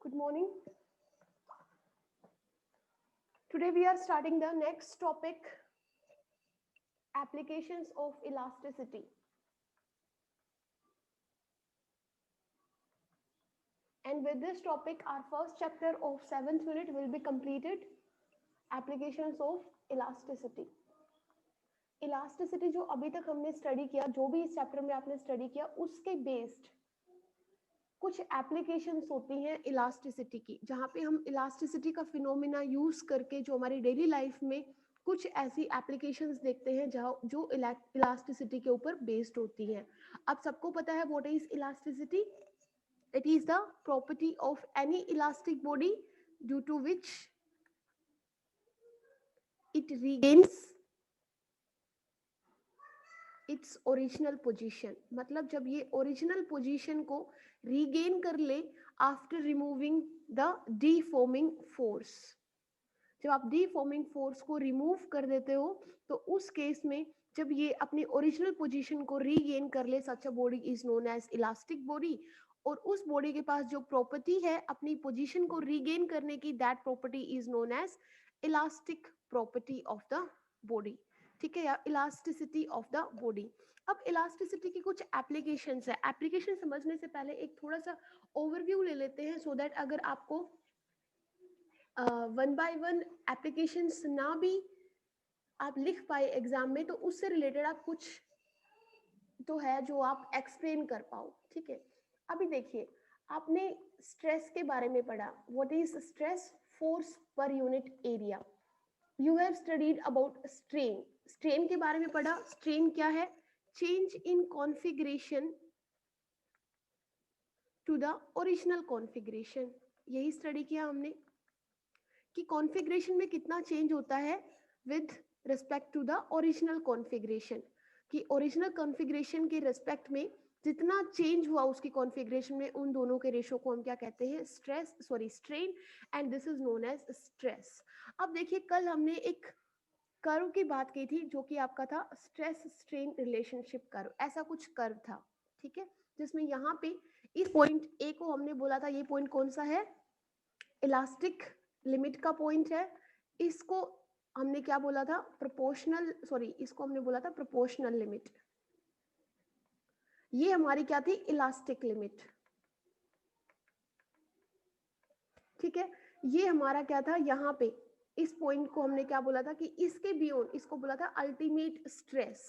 Good morning. Today we are starting the next topic, applications of elasticity. And with this topic, our first chapter of 7th unit will be completed, applications of elasticity. Elasticity जो अभी तक हमने study किया, जो भी इस chapter में आपने स्टडी किया, उसके बेस्ड कुछ एप्लीकेशंस होती हैं इलास्टिसिटी की, जहाँ पे हम इलास्टिसिटी का फिनोमिना यूज करके जो हमारी डेली लाइफ में कुछ ऐसी एप्लीकेशंस देखते हैं जहाँ जो इलास्टिसिटी के ऊपर बेस्ड होती हैं. अब सबको पता है what is elasticity. It is the property of any elastic body due to which it regains its original position. मतलब जब ये ओरिजिनल पोजीशन को रीगेन कर ले after removing the deforming force. जब आप डीफॉर्मिंग फोर्स को रिमूव कर देते हो तो उस केस में जब ये अपनी ओरिजिनल पोजीशन को रीगेन कर ले, such a body is known as elastic body. और उस बॉडी के पास जो प्रॉपर्टी है अपनी पोजीशन को रीगेन करने की, that property is known as elastic property of the body. ठीक है, या इलास्टिसिटी ऑफ द बॉडी. अब इलास्टिसिटी की कुछ एप्लीकेशंस है. एप्लीकेशन समझने से पहले एक थोड़ा सा ओवरव्यू ले लेते हैं, सो दैट अगर आपको वन बाय वन एप्लीकेशंस ना भी आप लिख पाए एग्जाम में, तो उससे रिलेटेड आप कुछ तो है जो आप एक्सप्लेन कर पाओ. ठीक है, अभी देखिए, आपने स्ट्रेस के बारे में पढ़ा. What is stress? Force per unit area. You have studied about strain. Strain के बारे में पढ़ा. स्ट्रेन क्या है? Change in configuration to the original configuration. यही स्टडी किया हमने कि कॉन्फ़िगरेशन में कितना चेंज होता है with respect to the original configuration. कि ओरिजिनल कॉन्फ़िगरेशन के रिस्पेक्ट में जितना चेंज हुआ उसकी कॉन्फ़िगरेशन में, उन दोनों के रेशो को हम क्या कहते हैं? Strain. And this is known as stress. अब देखिए, कल हमने एक कर्व की बात की थी जो कि आपका था स्ट्रेस स्ट्रेन रिलेशनशिप कर्व. ऐसा कुछ कर्व था, ठीक है, जिसमें यहाँ पे इस पॉइंट ए को हमने बोला था, ये पॉइंट कौन सा है? इलास्टिक लिमिट का पॉइंट है. इसको हमने क्या बोला था? इसको हमने बोला था प्रोपोर्शनल लिमिट. ये हमारी क्या थी? Elastic limit. ठीक है, ये हमारा क्या था? यहाँ पे इस पॉइंट को हमने क्या बोला था कि इसके बियॉन्ड, इसको बोला था अल्टीमेट स्ट्रेस.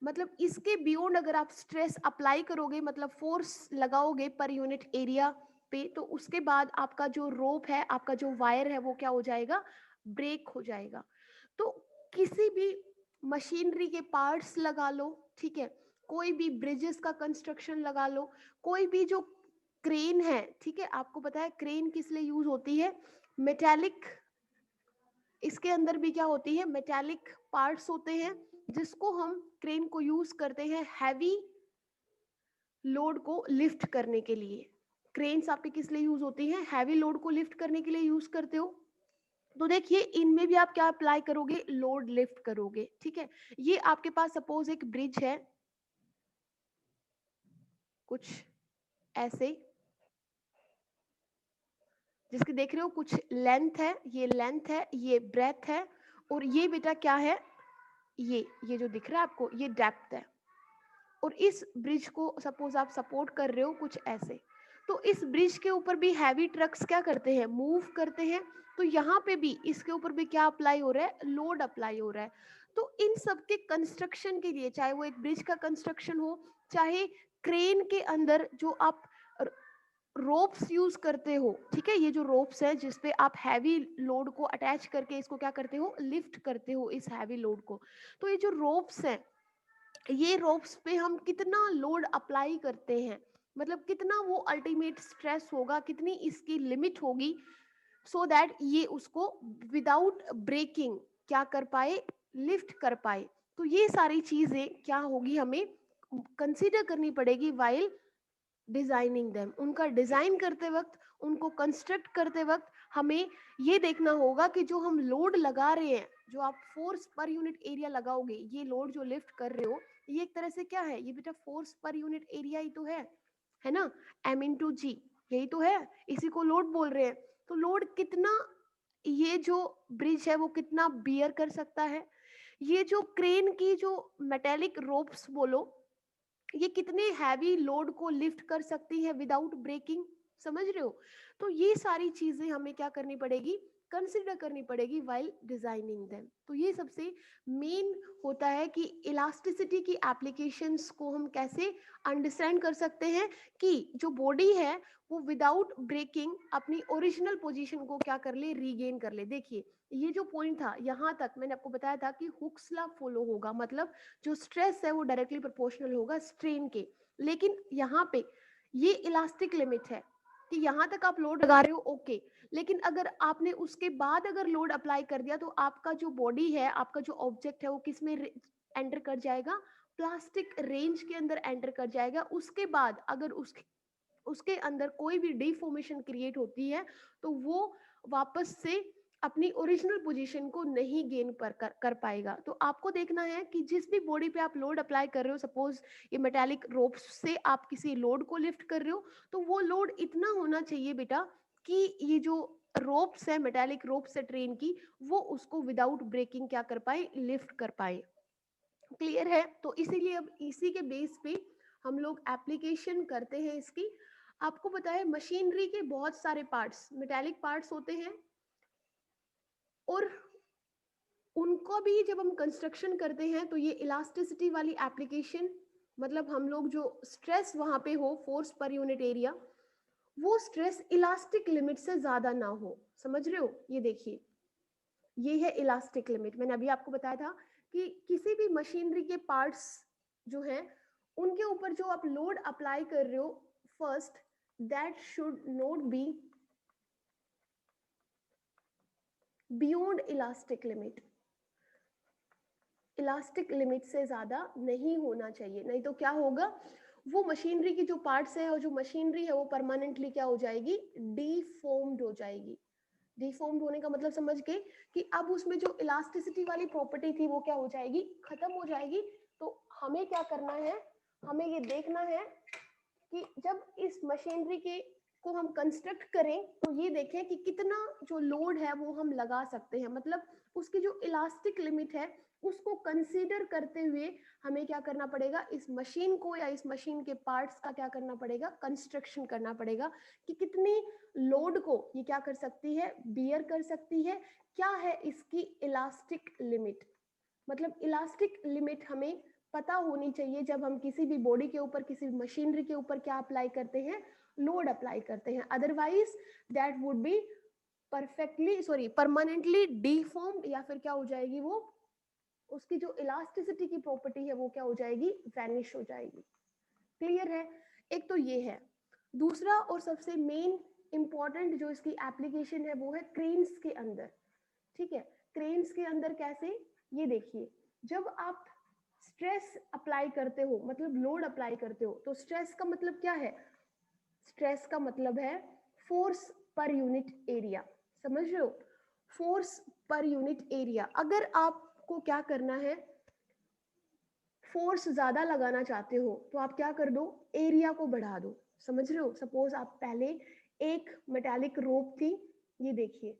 मतलब इसके बियॉन्ड अगर आप स्ट्रेस अप्लाई करोगे, मतलब फोर्स लगाओगे पर यूनिट एरिया पे, तो उसके बाद आपका जो रोप है, आपका जो वायर है, वो क्या हो जाएगा? ब्रेक हो जाएगा. तो किसी भी मशीनरी के पार्ट्स लगा लो, ठीक है, कोई भी ब्रिजेस का कंस्ट्रक्शन लगा लो, कोई भी जो क्रेन है, ठीक है, आपको पता है क्रेन किस लिए यूज होती है? मेटालिक. इसके अंदर भी क्या होती है? मेटालिक पार्ट्स होते हैं जिसको हम क्रेन को यूज करते हैं हैवी लोड को लिफ्ट करने के लिए. क्रेन्स आपके किस लिए यूज होती हैं? हैवी लोड को लिफ्ट करने के लिए यूज करते हो. तो देखिए, इनमें भी आप क्या अप्लाई करोगे? लोड लिफ्ट करोगे. ठीक है, ये आपके पास सपोज एक ब्रिज है कुछ ऐसे, जिसके देख रहे हो कुछ लेंथ है, ये लेंथ है, ये ब्रेथ है, और ये बेटा क्या है? ये जो दिख रहा है आपको, ये डेप्थ है. और इस ब्रिज को सपोज आप सपोर्ट कर रहे हो कुछ ऐसे. तो इस ब्रिज के ऊपर भी हैवी ट्रक्स क्या करते हैं? मूव करते हैं. तो यहाँ पे भी इसके ऊपर भी क्या अप्लाई हो रहा है? लोड अप्लाई हो रहा है. तो इन सब के कंस्ट्रक्शन के लिए, चाहे वो एक ब्रिज का कंस्ट्रक्शन हो, चाहे क्रेन के अंदर जो आप रोप्स यूज करते हो, ठीक है, ये जो रोप्स है जिसपे आप हैवी लोड को अटैच करके इसको क्या करते हो? लिफ्ट करते हो इस हैवी लोड को. तो ये जो रोप्स हैं, ये रोप्स पे हम कितना लोड अप्लाई करते हैं, मतलब कितना वो अल्टीमेट स्ट्रेस होगा, कितनी इसकी लिमिट होगी, सो दैट ये उसको विदाउट ब्रेकिंग क्या कर पाए? लिफ्ट कर पाए. तो ये सारी चीजें क्या होगी? हमें कंसीडर करनी पड़ेगी वाइल डिजाइनिंग देम. उनका डिजाइन करते वक्त, उनको कंस्ट्रक्ट करते वक्त हमें ये देखना होगा कि जो हम लोड लगा रहे हैं, जो आप फोर्स पर यूनिट एरिया लगाओगे, ये लोड जो लिफ्ट कर रहे हो, ये एक तरह से क्या है? ये बेटा फोर्स पर यूनिट एरिया ही तो है है ना, m/g, यही तो है, इसी को लोड बोल रहे हैं। तो लोड कितना ये जो ब्रिज है वो कितना बियर कर सकता है, ये जो क्रेन की जो मेटेलिक रोप्स बोलो, ये कितने हैवी लोड को लिफ्ट कर सकती है विदाउट ब्रेकिंग, समझ रहे हो। तो ये सारी चीजें हमें क्या करनी पड़ेगी, कंसिडर करनी पड़ेगी वाइल डिजाइनिंग देम। तो ये सबसे मेन होता है कि इलास्टिसिटी की एप्लीकेशंस को हम कैसे अंडरस्टैंड कर सकते हैं कि जो बॉडी है वो विदाउट ब्रेकिंग अपनी ओरिजिनल पोजीशन को क्या कर ले, रीगेन कर ले। देखिए ये जो पॉइंट था यहाँ तक मैंने आपको बताया था कि हुक्स लॉ फॉलो होगा, मतलब जो स्ट्रेस है वो डायरेक्टली प्रोपोर्शनल होगा स्ट्रेन के। लेकिन यहाँ पे ये इलास्टिक लिमिट है कि यहाँ तक आप लोड लगा रहे हो ओके, लेकिन अगर आपने उसके बाद अगर लोड अप्लाई कर दिया तो आपका जो बॉडी है, आपका जो ऑब्जेक्ट है वो किस में एंटर कर जाएगा, प्लास्टिक रेंज के अंदर एंटर कर जाएगा। उसके बाद अगर उसके अंदर कोई भी डिफॉर्मेशन क्रिएट होती है तो वो वापस से अपनी ओरिजिनल पोजीशन को नहीं गेन कर पाएगा। तो आपको देखना है कि जिस भी बॉडी पे आप लोड अप्लाई कर रहे हो, सपोज ये मेटालिक रोप से आप किसी लोड को लिफ्ट कर रहे हो, तो वो लोड इतना होना चाहिए बेटा कि ये जो रोप्स है मेटालिक रोप्स है ट्रेन की, वो उसको विदाउट ब्रेकिंग क्या कर पाए, लिफ्ट कर पाए। क्लियर है। तो इसीलिए अब इसी के बेस पे हम लोग एप्लीकेशन करते हैं इसकी। आपको पता है मशीनरी के बहुत सारे पार्ट्स मेटालिक पार्ट्स होते हैं, और उनको भी जब हम कंस्ट्रक्शन करते हैं तो ये इलास्टिसिटी वाली एप्लीकेशन, मतलब हम लोग जो स्ट्रेस वहां पे हो फोर्स पर यूनिट एरिया, वो स्ट्रेस इलास्टिक लिमिट से ज्यादा ना हो, समझ रहे हो। ये देखिए ये है इलास्टिक लिमिट। मैंने अभी आपको बताया था कि किसी भी मशीनरी के पार्ट्स जो हैं उनके ऊपर जो आप लोड अप्लाई कर रहे हो, first that should not be beyond elastic limit, elastic limit से ज्यादा नहीं होना चाहिए। नहीं तो क्या होगा, वो मशीनरी की जो पार्ट्स है और जो मशीनरी है वो परमानेंटली क्या हो जाएगी, डीफॉर्म्ड हो जाएगी। डिफॉर्म्ड होने का मतलब समझ गए कि अब उसमें जो इलास्टिसिटी वाली प्रॉपर्टी थी वो क्या हो जाएगी, खत्म हो जाएगी। तो हमें क्या करना है, हमें ये देखना है कि जब इस मशीनरी के को हम कंस्ट्रक्ट करें तो ये देखें कि कितना जो लोड है वो हम लगा सकते हैं, मतलब उसकी जो इलास्टिक लिमिट है उसको कंसीडर करते हुए हमें क्या करना पड़ेगा, इस मशीन को या इस मशीन के पार्ट्स का क्या करना पड़ेगा, कंस्ट्रक्शन करना पड़ेगा कि कितनी लोड को ये क्या कर सकती है, बियर कर सकती है, क्या है इसकी इलास्टिक लिमिट। मतलब इलास्टिक लिमिट हमें पता होनी चाहिए जब हम किसी भी बॉडी के ऊपर, किसी भी मशीनरी के ऊपर क्या अप्लाई करते हैं, लोड अप्लाई करते हैं। Otherwise that would be perfectly sorry permanently deformed, या फिर क्या हो जाएगी, वो उसकी जो इलास्टिसिटी की प्रॉपर्टी है वो क्या हो जाएगी, वैनिश हो जाएगी। क्लियर है। एक तो ये है। दूसरा और सबसे मेन इंपॉर्टेंट जो इसकी एप्लीकेशन है वो है क्रेन्स के अंदर। ठीक है, क्रेन्स के अंदर कैसे, ये देखिए जब आप स्ट्रेस अप्लाई करते हो, मतलब लोड अप्लाई करते हो, तो स्ट्रेस का मतलब क्या है, स्ट्रेस का मतलब है फोर्स पर यूनिट एरिया, समझ रहे हो, फोर्स पर यूनिट एरिया। अगर आपको क्या करना है, फोर्स ज्यादा लगाना चाहते हो तो आप क्या कर दो, एरिया को बढ़ा दो, समझ रहे हो। सपोज आप पहले एक मेटालिक रोप थी, ये देखिए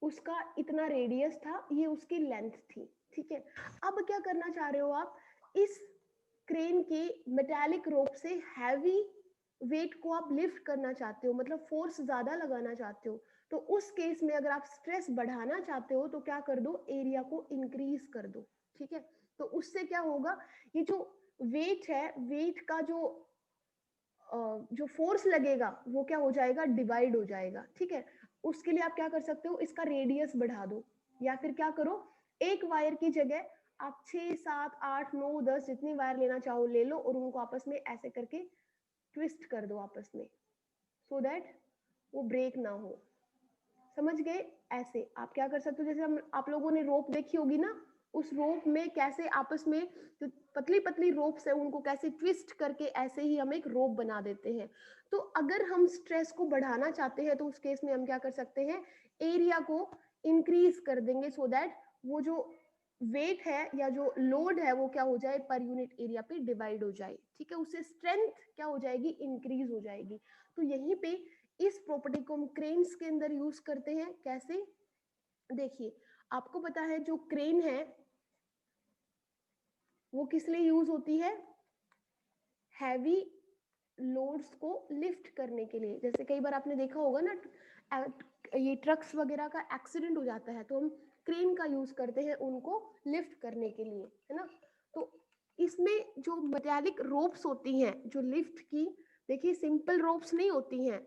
उसका इतना रेडियस था, ये उसकी लेंथ थी, ठीक है। अब क्या करना चाह रहे हो आप, इस क्रेन के मेटालिक रोप से हैवी वेट को आप लिफ्ट करना चाहते हो, मतलब फोर्स ज्यादा लगाना चाहते हो। तो उस केस में अगर आप स्ट्रेस बढ़ाना चाहते हो तो क्या कर दो, एरिया को इंक्रीज कर दो, ठीक है। तो उससे क्या होगा, ये जो वेट है, वेट का जो फोर्स लगेगा वो क्या हो जाएगा, डिवाइड हो जाएगा, ठीक है। उसके लिए आप क्या कर सकते हो, इसका रेडियस बढ़ा दो, या फिर क्या करो, एक वायर की जगह आप 6 7 8 9 10 जितनी वायर लेना चाहो ले लो, और उनको आपस में ऐसे करके ट्विस्ट कर दो आपस में, सो दैट वो ब्रेक ना हो, समझ गए। ऐसे आप क्या कर सकते हो, जैसे हम आप लोगों ने रोप देखी होगी ना, उस रोप में कैसे आपस में जो पतली पतली रोप्स है उनको कैसे ट्विस्ट करके ऐसे ही हम एक रोप बना देते हैं। तो अगर हम स्ट्रेस को बढ़ाना चाहते हैं तो उस केस में हम क्या कर सकते हैं, एरिया को इंक्रीज कर देंगे, सो दैट वो जो वेट है या जो लोड है वो क्या हो जाए, पर यूनिट एरिया पे डिवाइड हो जाए, ठीक है, उससे स्ट्रेंथ क्या हो जाएगी, इंक्रीज हो जाएगी। तो यहीं पे इस प्रॉपर्टी को हम क्रेन्स के अंदर यूज करते हैं। कैसे, देखिए आपको पता है जो क्रेन है वो किस लिए यूज होती है, हैवी लोड्स को लिफ्ट करने के लिए। जैसे कई बार आपने देखा होगा ना, ये ट्रक्स वगैरह का एक्सीडेंट हो जाता है तो हम क्रेन का यूज करते हैं उनको लिफ्ट करने के लिए, है ना। तो इसमें जो मेटालिक रोप्स होती हैं जो लिफ्ट की, देखिए सिंपल रोप्स नहीं होती हैं,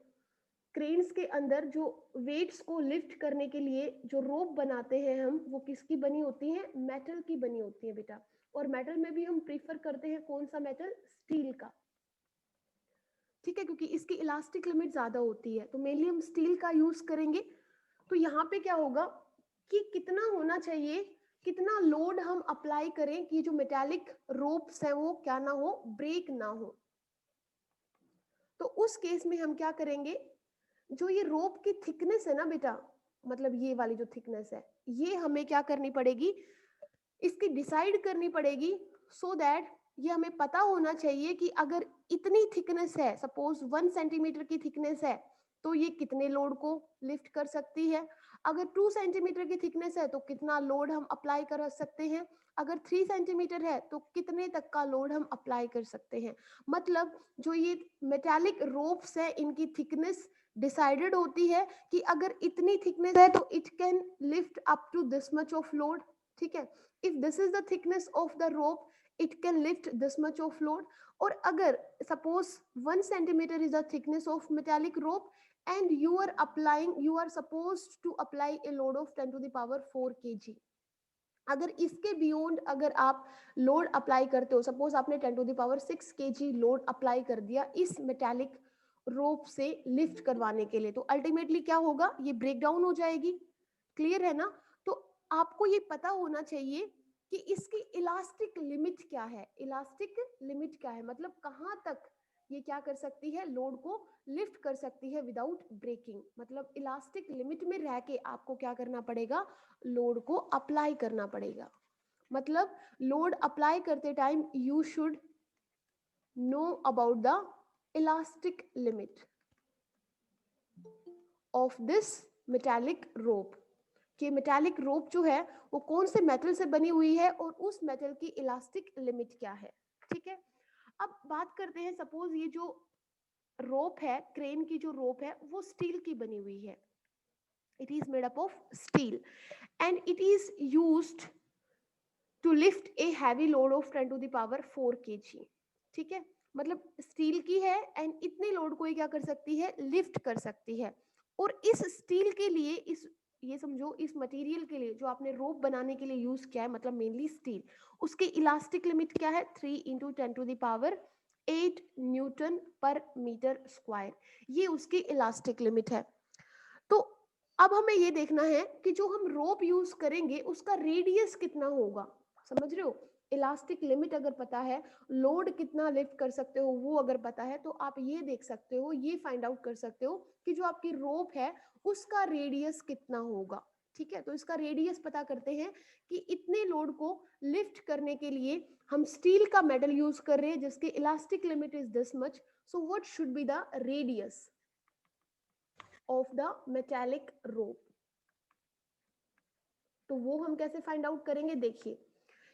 क्रेन्स के अंदर जो वेट्स को लिफ्ट करने के लिए जो रोप बनाते हैं हम, वो किसकी बनी होती है, मेटल की बनी होती है बेटा। और मेटल में भी हम प्रीफर करते हैं कौन सा मेटल, स्टील का, ठीक है, क्योंकि इसकी इलास्टिक लिमिट ज्यादा होती है, तो मेनली हम स्टील का यूज करेंगे। तो यहाँ पे क्या होगा कि कितना होना चाहिए, कितना लोड हम अप्लाई करें कि जो मेटालिक रोप्स है वो क्या ना हो, ब्रेक ना हो। तो उस केस में हम क्या करेंगे, जो ये रोप की थिकनेस है ना बेटा, मतलब ये वाली जो थिकनेस है, ये हमें क्या करनी पड़ेगी, इसकी डिसाइड करनी पड़ेगी, सो दैट ये हमें पता होना चाहिए कि अगर इतनी थिकनेस है, सपोज 1 सेंटीमीटर की थिकनेस है, तो ये कितने लोड को लिफ्ट कर सकती है। अगर 2 सेंटीमीटर की थिकनेस है तो कितना लोड हम अप्लाई कर सकते हैं। अगर 3 सेंटीमीटर है तो कितने तक का लोड हम अप्लाई कर सकते हैं। मतलब जो ये मेटालिक रोप्स है इनकी थिकनेस डिसाइडेड होती है कि अगर इतनी थिकनेस है तो it can lift up to this much of load, ठीक है। if this is the thickness of the rope, it can lift this much of load. और अगर suppose 1 centimeter is the thickness of metallic rope and you are supposed to apply a load of 10 to the power 4 kg, अगर इसके beyond अगर आप load apply करते हो, suppose आपने 10 to the power 6 kg load apply कर दिया इस मेटालिक रोप से लिफ्ट करवाने के लिए, तो अल्टीमेटली क्या होगा, ये ब्रेक डाउन हो जाएगी। क्लियर है ना। तो आपको ये पता होना चाहिए कि इसकी इलास्टिक लिमिट क्या है, इलास्टिक लिमिट क्या है, मतलब कहाँ तक ये क्या कर सकती है, लोड को लिफ्ट कर सकती है विदाउट ब्रेकिंग। मतलब इलास्टिक लिमिट में रह के आपको क्या करना पड़ेगा, लोड को अप्लाई करना पड़ेगा। मतलब लोड अप्लाई करते time you should know about the elastic limit of this metallic rope, कि मेटालिक रोप जो है वो कौन से मेटल से बनी हुई है और उस मेटल की इलास्टिक लिमिट क्या है, ठीक है। अब बात करते हैं, सपोज ये जो रोप है, क्रेन की जो रोप है वो स्टील की बनी हुई है, it is made up of steel and it is used to lift a heavy load of 10 to the power 4 kg, ठीक है। मतलब स्टील की है एंड इतने लोड को ये क्या कर सकती है, लिफ्ट कर सकती है। और इस स्टील के लिए, इस ये समझो इस मटेरियल के लिए जो आपने रोप बनाने के लिए यूज किया है, मतलब मेनली स्टील, उसकी इलास्टिक लिमिट क्या है, 3 into 10 to the power 8 newton per metre square, ये उसकी इलास्टिक लिमिट है। तो अब हमें ये देखना है कि जो हम रोप यूज करेंगे उसका रेडियस कितना होगा, समझ रहे हो। इलास्टिक लिमिट अगर पता है, लोड कितना लिफ्ट कर सकते हो वो अगर पता है, तो आप ये देख सकते हो, ये फाइंड आउट कर सकते हो कि जो आपकी रोप है उसका रेडियस कितना होगा, ठीक है। तो इसका रेडियस पता करते हैं कि इतने लोड को लिफ्ट करने के लिए हम स्टील का मेटल यूज कर रहे हैं जिसकी elastic limit is this much, so what should be the radius of the metallic rope. तो वो हम कैसे फाइंड आउट करेंगे, देखिए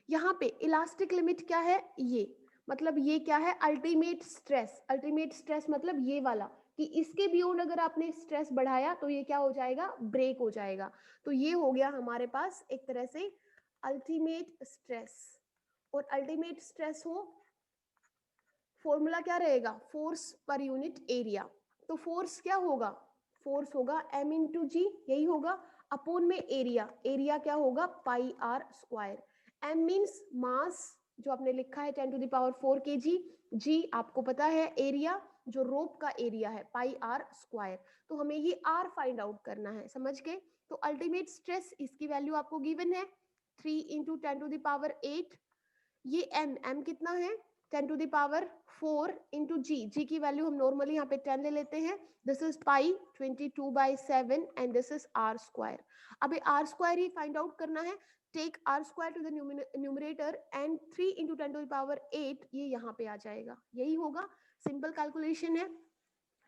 यहाँ पे इलास्टिक लिमिट क्या है, ये मतलब ये क्या है, अल्टीमेट स्ट्रेस। अल्टीमेट स्ट्रेस मतलब ये वाला, कि इसके बियॉन्ड अगर आपने स्ट्रेस बढ़ाया तो ये क्या हो जाएगा, ब्रेक हो जाएगा। तो ये हो गया हमारे पास एक तरह से अल्टीमेट स्ट्रेस। और अल्टीमेट स्ट्रेस हो, फॉर्मूला क्या रहेगा, फोर्स पर यूनिट एरिया। तो फोर्स क्या होगा, फोर्स होगा m इंटू जी, यही होगा, अपोन में एरिया, एरिया क्या होगा, pi r square. m means mass जो आपने लिखा है 10 टू द पावर 4 kg, जी आपको पता है एरिया जो रोप का एरिया है, पाई आर स्क्वायर। तो हमें ये आर फाइंड आउट करना है, समझ गए। तो अल्टीमेट स्ट्रेस इसकी वैल्यू आपको गिवन है 3 इंटू 10 टू द पावर 8, ये m कितना है 10 टू द पावर 4 इंटू जी की वैल्यू हम नॉर्मली यहाँ पे 10 ले लेते हैं, this is pi 22/7 and this is r square. अब आर स्क्वायर ही फाइंड आउट करना है, take r square to the numerator and 3 into 10 to the power 8, ये यहाँ पे आ जाएगा, यही होगा। सिंपल कैलकुलेशन है,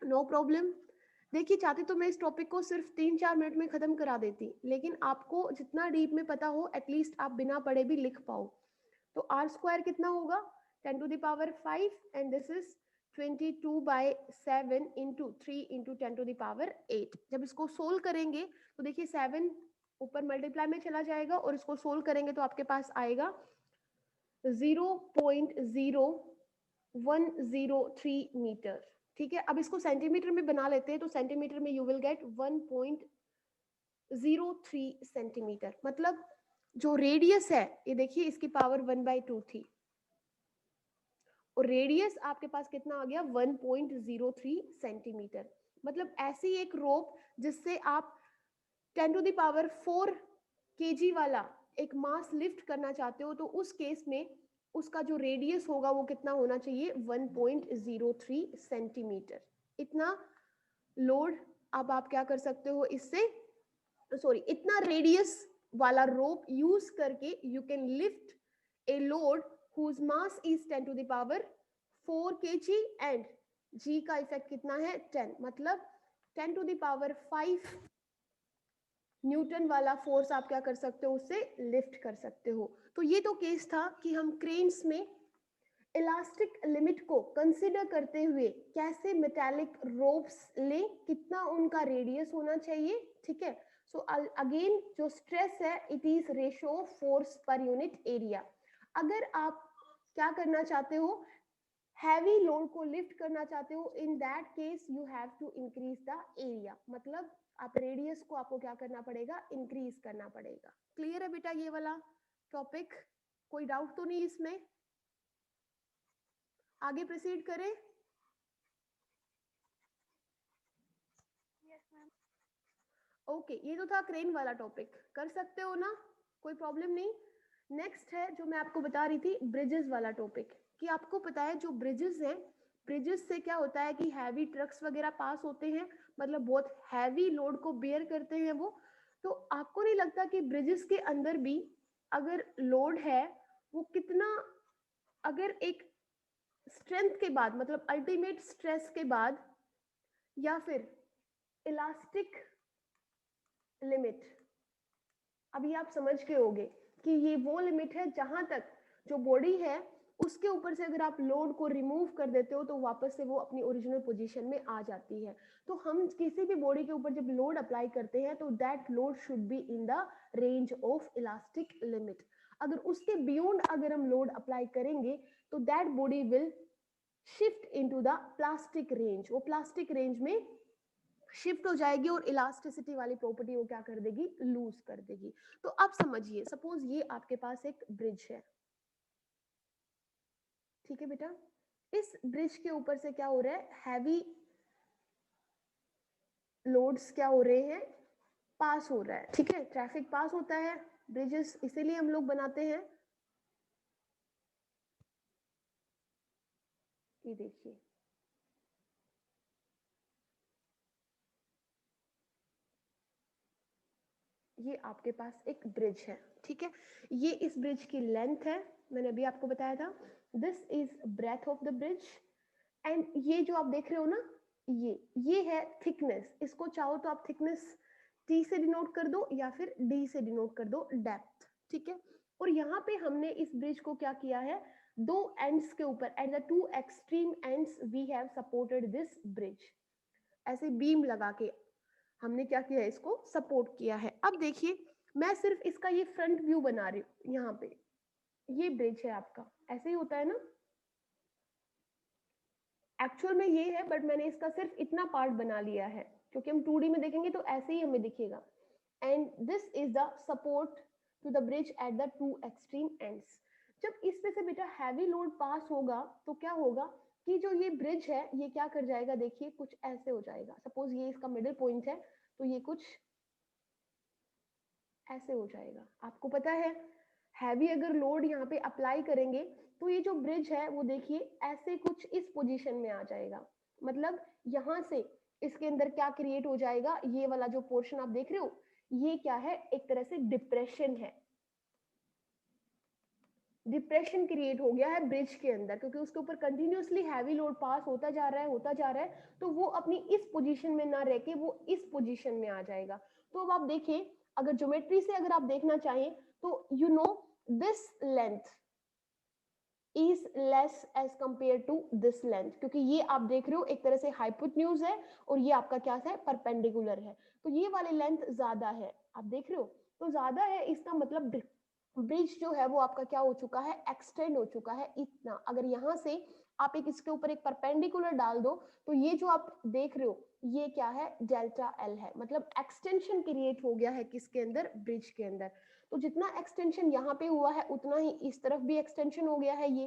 नो प्रॉब्लम। देखिए चाहते तो मैं इस टॉपिक को सिर्फ 3-4 मिनट में खत्म करा देती, लेकिन आपको जितना डीप में पता हो एटलीस्ट आप बिना पढ़े भी लिख पाओ। तो आर स्क्वायर कितना होगा 10 to the power 5 and this is 22/7 into 3 into 10 to the power 8। जब इसको सोल्व करेंगे तो देखिए 7 ऊपर मल्टीप्लाई में चला जाएगा और इसको सोल्व करेंगे तो आपके पास आएगा 0.0103 मीटर। ठीक है, अब इसको सेंटीमीटर में बना लेते हैं, तो सेंटीमीटर में यू विल गेट 1.03 सेंटीमीटर। मतलब जो रेडियस है ये देखिए इसकी पावर 1/2 थी और रेडियस आपके पास कितना आ गया 1.03 सेंटीमीटर। मतलब ऐसी एक रोप जिससे आप 10 टू द पावर 4 kg वाला एक मास लिफ्ट करना चाहते हो, तो उस केस में उसका जो रेडियस होगा वो कितना होना चाहिए 1.03 सेंटीमीटर। इतना लोड अब आप क्या कर सकते हो इससे, सॉरी इतना रेडियस वाला रोप यूज करके you can lift a load whose mass is 10 to the power 4 kg and g का इफेक्ट कितना है 10, मतलब 10 to the power 5 न्यूटन वाला फोर्स आप क्या कर सकते हो उससे लिफ्ट कर सकते हो। तो ये तो केस था कि हम क्रेन्स में इलास्टिक लिमिट को कंसिडर करते हुए कैसे मेटालिक रोप्स लें, कितना उनका रेडियस होना चाहिए। ठीक है, सो अगेन जो स्ट्रेस है it is ratio of force per unit area. अगर आप क्या करना चाहते हो हैवी लोड को लिफ्ट करना चाहते हो, in that case you have to increase the area, मतलब आप रेडियस को आपको क्या करना पड़ेगा इंक्रीज करना पड़ेगा। क्लियर है बेटा ये वाला टॉपिक, कोई डाउट तो नहीं इसमें, आगे प्रोसीड करें। Yes ma'am. ओके, ये तो था क्रेन वाला टॉपिक, कर सकते हो ना, कोई प्रॉब्लम नहीं। नेक्स्ट है जो मैं आपको बता रही थी ब्रिजेस वाला टॉपिक, कि आपको पता है जो ब्रिजेस हैं, ब्रिजेस से क्या होता है कि हैवी ट्रक्स वगैरह पास होते हैं, मतलब बहुत हैवी लोड को बेयर करते हैं वो। तो आपको नहीं लगता कि ब्रिजेस के अंदर भी अगर लोड है वो कितना, अगर एक स्ट्रेंथ के बाद मतलब अल्टीमेट स्ट्रेस के बाद या फिर इलास्टिक लिमिट, अभी आप समझ के होगे कि ये वो लिमिट है जहां तक जो बॉडी है उसके ऊपर से अगर आप लोड को रिमूव कर देते हो तो वापस से वो अपनी ओरिजिनल पोजीशन में आ जाती है। तो हम किसी भी बॉडी के ऊपर जब लोड अप्लाई करते हैं तो that load should be in the range of elastic limit. अगर उसके बियॉन्ड अगर हम लोड अप्लाई करेंगे तो that body will shift into the plastic range, वो प्लास्टिक रेंज में शिफ्ट हो जाएगी और इलास्टिसिटी वाली प्रॉपर्टी वो क्या कर देगी लूज कर देगी। तो अब समझिए सपोज ये आपके पास एक ब्रिज है, ठीक है बेटा, इस ब्रिज के ऊपर से क्या हो रहा है हैवी लोड्स क्या हो रहे हैं पास हो रहा है। ठीक है, ट्रैफिक पास होता है, ब्रिजेस इसीलिए हम लोग बनाते हैं। ये देखिए ये आपके पास एक ब्रिज है, ठीक है, ये इस ब्रिज की लेंथ है, मैंने अभी आपको बताया था, this is breadth of the bridge and ये जो आप देख रहे हो ना ये है थिकनेस, इसको चाहो तो आप थिकनेस टी से डिनोट कर दो या फिर डी से डिनोट कर दो डेप्थ। ठीक है, और यहाँ पे हमने इस ब्रिज को क्या किया है दो एंड्स के ऊपर at the two extreme ends we have supported this bridge, ऐसे बीम लगा के हमने क्या किया है इसको सपोर्ट किया है। अब देखिए मैं सिर्फ इसका ये फ्रंट व्यू बना रही हूँ, यहाँ पे ये ब्रिज है आपका, ऐसे ही होता है ना, एक्चुअल में ये है बट मैंने इसका सिर्फ इतना पार्ट बना लिया है क्योंकि हम 2D में देखेंगे तो ऐसे ही हमें दिखेगा। And this is the support to the bridge at the two extreme ends. जब इस पे से बेटा हैवी लोड पास होगा तो क्या होगा कि जो ये ब्रिज है ये क्या कर जाएगा, देखिए कुछ ऐसे हो जाएगा, सपोज ये इसका मिडिल पॉइंट है तो ये कुछ ऐसे हो जाएगा। आपको पता है हैवी अगर लोड यहाँ पे अप्लाई करेंगे तो ये जो ब्रिज है वो देखिए ऐसे कुछ इस पोजीशन में आ जाएगा, मतलब यहाँ से इसके अंदर क्या क्रिएट हो जाएगा, ये वाला जो पोर्शन आप देख रहे हो ये क्या है एक तरह से डिप्रेशन है। डिप्रेशन क्रिएट हो गया है ब्रिज के अंदर, क्योंकि उसके ऊपर कंटिन्यूसली हैवी लोड पास होता जा रहा है, तो वो अपनी इस पोजीशन में ना रह के वो इस पोजीशन में आ जाएगा। तो अब आप देखिए, अगर ज्योमेट्री से अगर आप देखना चाहें तो you know this length is less as compare to this length, क्योंकि ये आप देख रहे हो एक तरह से हाइपोटेन्यूज है और ये आपका क्या है, परपेंडिकुलर है, तो ये वाली लेंथ ज्यादा है, आप देख रहे हो, तो ज्यादा है, इसका मतलब ब्रिज जो है वो आपका क्या हो चुका है, एक्सटेंड हो चुका है इतना। अगर यहाँ से आप एक इसके ऊपर एक परपेंडिकुलर डाल दो तो ये जो आप देख रहे हो ये क्या है, डेल्टा एल है, मतलब एक्सटेंशन क्रिएट हो गया है किसके अंदर, ब्रिज के अंदर। तो जितना एक्सटेंशन यहाँ पे हुआ है उतना ही इस तरफ भी एक्सटेंशन हो गया है ये।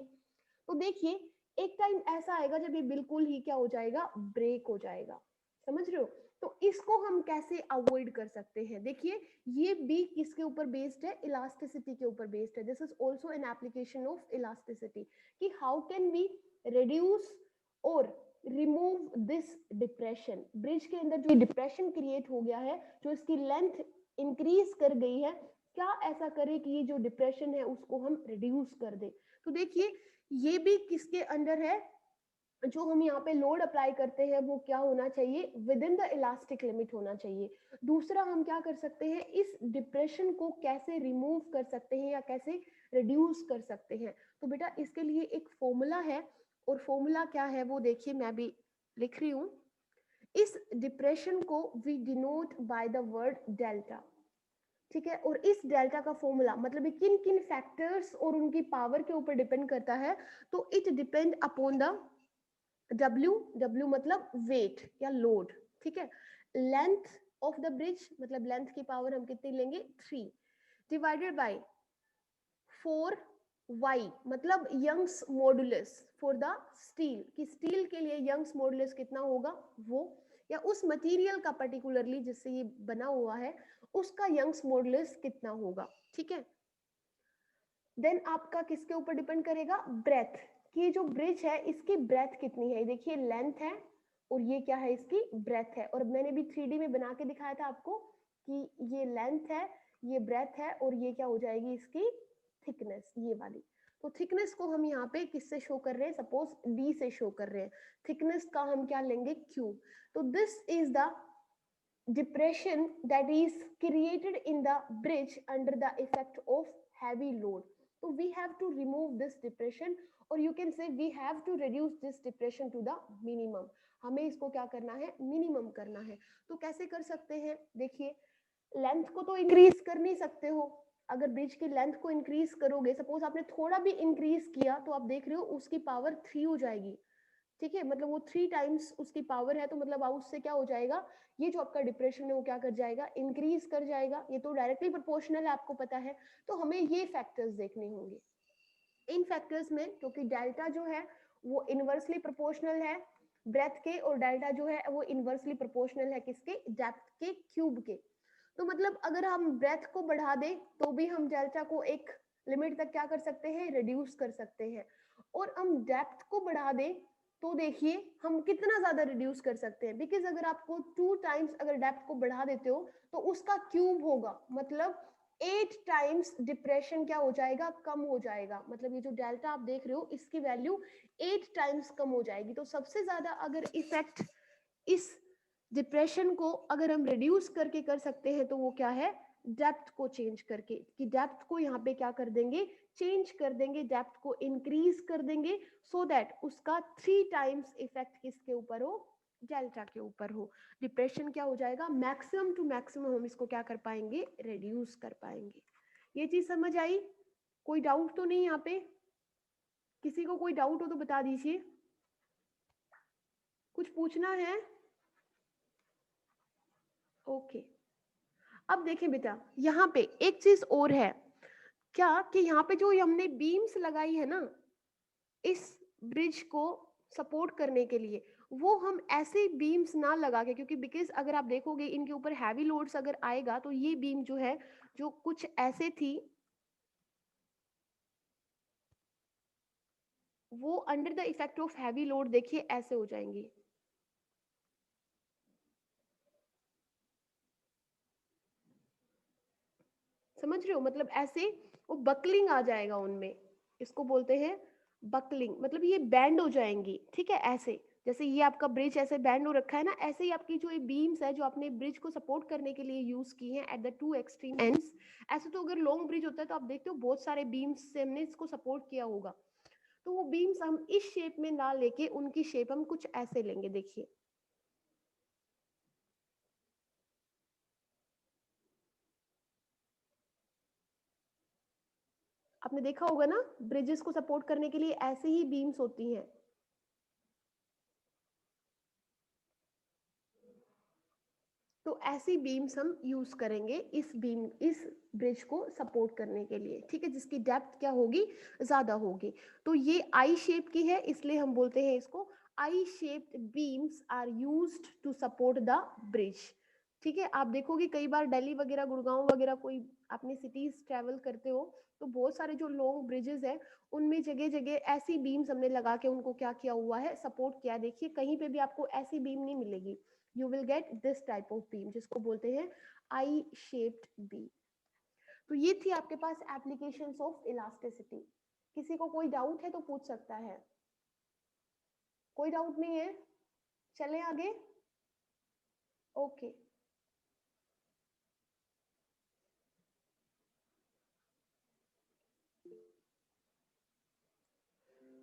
तो देखिए एक टाइम ऐसा आएगा जब ये बिल्कुल ही क्या हो जाएगा, ब्रेक हो जाएगा, समझ रहे हो। तो इसको हम कैसे अवॉइड कर सकते हैं, देखिए ये भी किसके ऊपर बेस्ड है, इलास्टिसिटी के ऊपर बेस्ड है। This is also an application of elasticity, कि हाउ कैन वी रिड्यूस और रिमूव दिस डिप्रेशन। ब्रिज के अंदर जो डिप्रेशन क्रिएट हो गया है, जो इसकी लेंथ इंक्रीज कर गई है, क्या ऐसा करे कि ये जो डिप्रेशन है उसको हम रिड्यूस कर दे। तो देखिए ये भी किसके अंडर है, जो हम यहाँ पे लोड अप्लाई करते हैं वो क्या होना चाहिए, with in the elastic limit होना चाहिए। दूसरा हम क्या कर सकते हैं, इस डिप्रेशन को कैसे रिमूव कर सकते हैं या कैसे रिड्यूस कर सकते हैं। तो बेटा इसके लिए एक फॉर्मूला है, और फॉर्मूला क्या है वो देखिए मैं भी लिख रही हूँ। इस डिप्रेशन को we denote by the word delta, ठीक है। और इस डेल्टा का फॉर्मूला मतलब किन किन फैक्टर्स और उनकी पावर के ऊपर डिपेंड करता है, तो it depend upon the W, W मतलब वेट या लोड, ठीक है। लेंथ ऑफ द ब्रिज मतलब लेंथ की पावर हम कितनी लेंगे, 3 डिवाइडेड बाय 4y मतलब Young's modulus for the steel, कि स्टील के लिए यंग्स मॉडुलस कितना होगा वो, या उस मटेरियल का पर्टिकुलरली जिससे ये बना हुआ है उसका यंग्स मॉडुलस कितना होगा, ठीक है। देन आपका किसके ऊपर डिपेंड करेगा, ब्रेथ, कि जो ब्रिज है इसकी ब्रेथ कितनी है। देखिए लेंथ है और ये क्या है, इसकी ब्रेथ है। और मैंने भी 3D में बना के दिखाया था आपको कि ये लेंथ है, ये ब्रेथ है, और ये क्या हो जाएगी इसकी थिकनेस, ये वाली। तो थिकनेस को हम यहाँ पे किससे शो कर रहे हैं, सपोज D से शो कर रहे हैं, थिकनेस का हम क्या लेंगे, Q। तो this is the depression that is created in the bridge under the effect of heavy load. So we have to remove this depression, or you can say we have to reduce this depression to the minimum. हमें इसको क्या करना है, minimum करना है। तो कैसे कर सकते हैं, देखिए लेंथ को तो इंक्रीज कर नहीं सकते हो। अगर ब्रिज की लेंथ को इंक्रीज करोगे, सपोज आपने थोड़ा भी इंक्रीज किया, तो आप देख रहे हो उसकी पावर 3 हो जाएगी, ठीक है। मतलब वो 3 टाइम्स उसकी पावर है, तो मतलब उससे क्या हो जाएगा, ये जो आपका डिप्रेशन है वो क्या कर जाएगा, इंक्रीज कर जाएगा। ये तो डायरेक्टली प्रोपोर्शनल है, आपको पता है। तो हमें ये फैक्टर्स देखने होंगे। इन फैक्टर्स में, क्योंकि डेल्टा जो है वो इनवर्सली प्रोपोर्शनल है ब्रेथ के, और डेल्टा जो है वो इनवर्सली प्रोपोर्शनल है किसके, डेप्थ के क्यूब के। तो मतलब अगर हम ब्रेथ को बढ़ा दें तो भी हम डेल्टा को एक लिमिट तक क्या कर सकते हैं, रिड्यूस कर सकते हैं। और हम डेप्थ को बढ़ा दें तो देखिए हम कितना ज्यादा रिड्यूस कर सकते हैं, बिकॉज अगर आपको 2 टाइम्स अगर डेप्थ को बढ़ा देते हो तो उसका क्यूब होगा, मतलब 8 टाइम्स डिप्रेशन क्या हो जाएगा, कम हो जाएगा। मतलब ये जो डेल्टा आप देख रहे हो इसकी वैल्यू 8 टाइम्स कम हो जाएगी। तो सबसे ज्यादा अगर इफेक्ट इस डिप्रेशन को अगर हम रिड्यूस करके कर सकते हैं तो वो क्या है, डेप्थ को चेंज करके, कि डेप्थ को यहाँ पे क्या कर देंगे, चेंज कर देंगे, डेप्थ को इंक्रीज कर देंगे, सो दैट उसका 3 टाइम्स इफेक्ट किसके ऊपर हो, डेल्टा के ऊपर हो। डिप्रेशन क्या हो जाएगा, मैक्सिमम टू मैक्सिमम हम इसको क्या कर पाएंगे, रिड्यूस कर पाएंगे। ये चीज समझ आई, कोई डाउट तो नहीं यहाँ पे, किसी को कोई डाउट हो तो बता दीजिए, कुछ पूछना है। ओके अब देखें बेटा, यहाँ पे एक चीज और है क्या, कि यहाँ पे जो हमने बीम्स लगाई है ना इस ब्रिज को सपोर्ट करने के लिए, वो हम ऐसे बीम्स ना लगा के, क्योंकि बिकॉज अगर आप देखोगे इनके ऊपर हैवी लोड्स अगर आएगा तो ये बीम जो है जो कुछ ऐसे थी वो under the effect of heavy load देखिए ऐसे हो जाएंगी। समझ रहे हो, मतलब ऐसे वो बकलिंग आ जाएगा उनमें, इसको बोलते हैं बकलिंग, मतलब ये बैंड हो जाएंगी, ठीक है, ऐसे जैसे ये आपका ब्रिज ऐसे बैंड हो रखा है ना, ऐसे ही आपकी जो ये बीम्स है जो आपने ब्रिज को सपोर्ट करने के लिए यूज की हैं eight the two extreme ends. ऐसे तो अगर लॉन्ग ब्रिज होता है तो आप देखते हो बहुत सारे बीम्स से हमने इसको सपोर्ट किया होगा, तो वो बीम्स हम इस शेप में ना लेके उनकी शेप हम कुछ ऐसे लेंगे। देखिए आपने देखा होगा ना, ब्रिजेस को सपोर्ट करने के लिए ऐसे ही बीम्स होती हैं। तो ऐसी बीम्स हम यूज करेंगे इस ब्रिज को सपोर्ट करने के लिए, ठीक है, जिसकी डेप्थ क्या होगी, ज्यादा होगी। तो ये आई शेप की है, इसलिए हम बोलते हैं इसको I shaped beams are used to support the bridge. ठीक है, आप देखोगे कई बार दिल्ली वगैरह, गुड़गांव वगैरह, कोई अपने सिटीज ट्रेवल करते हो तो बहुत सारे जो लॉन्ग ब्रिजेस है उनमें जगह जगह ऐसी बीम्स हमने लगा के उनको क्या किया हुआ है, सपोर्ट किया। देखिए कहीं पे भी आपको ऐसी बीम नहीं मिलेगी, you will get this type of beam जिसको बोलते हैं आई shaped beam। तो ये थी आपके पास एप्लीकेशंस ऑफ इलास्टिसिटी। किसी को कोई डाउट है तो पूछ सकता है, कोई डाउट नहीं है, चलें आगे। ओके